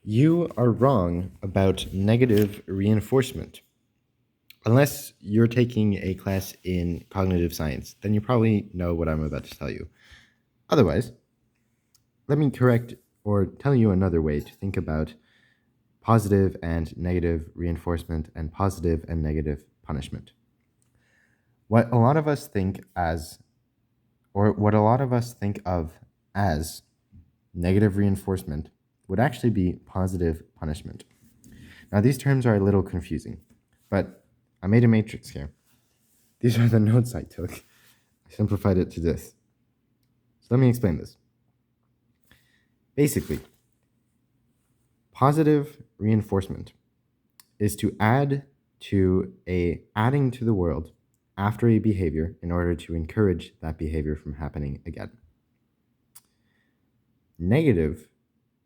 You are wrong about negative reinforcement. Unless you're taking a class in cognitive science, then you probably know what I'm about to tell you. Otherwise, let me correct or tell you another way to think about positive and negative reinforcement and positive and negative punishment. What a lot of us think as, or what a lot of us think of as negative reinforcement would actually be positive punishment. Now, these terms are a little confusing, but I made a matrix here. These are the notes I took. I simplified it to this. So let me explain this. Basically, positive reinforcement is to adding to the world after a behavior in order to encourage that behavior from happening again. Negative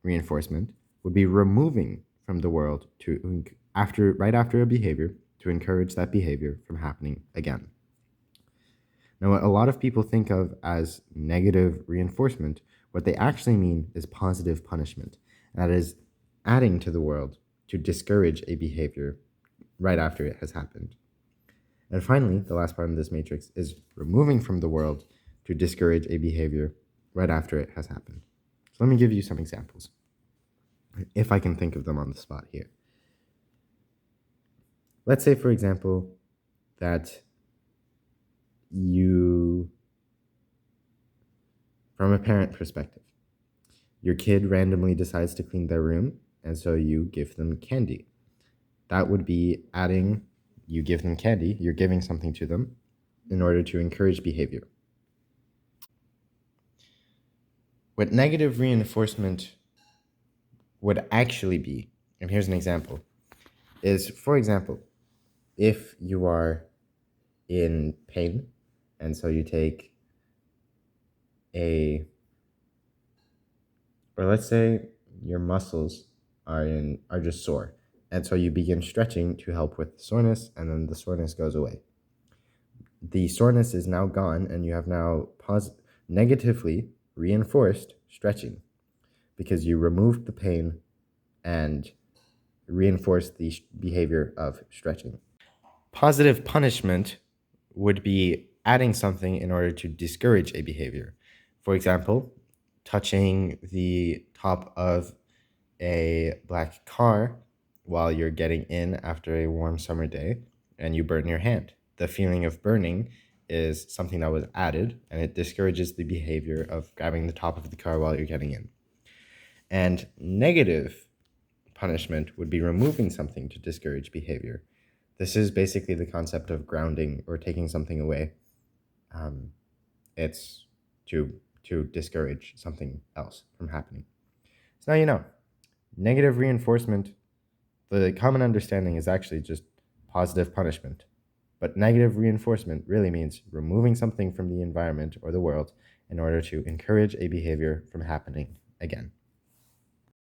reinforcement would be removing from the world right after a behavior to encourage that behavior from happening again. Now, what a lot of people think of as negative reinforcement, what they actually mean is positive punishment. That is adding to the world to discourage a behavior right after it has happened. And finally, the last part of this matrix is removing from the world to discourage a behavior right after it has happened. So let me give you some examples, if I can think of them on the spot here. Let's say, for example, that from a parent perspective, your kid randomly decides to clean their room, and so you give them candy. That would be you give them candy, you're giving something to them in order to encourage behavior. What negative reinforcement would actually be, and here's an example, is, for example, if you are in pain, and so you take or let's say your muscles are just sore, and so you begin stretching to help with soreness, and then the soreness goes away. The soreness is now gone, and you have now negatively reinforced stretching because you removed the pain and reinforced the behavior of stretching. Positive punishment would be adding something in order to discourage a behavior. For example, touching the top of a black car while you're getting in after a warm summer day and you burn your hand. The feeling of burning is something that was added, and it discourages the behavior of grabbing the top of the car while you're getting in. And negative punishment would be removing something to discourage behavior. This is basically the concept of grounding or taking something away. It's to discourage something else from happening. So now you know. Negative reinforcement, the common understanding is actually just positive punishment. But negative reinforcement really means removing something from the environment or the world in order to encourage a behavior from happening again.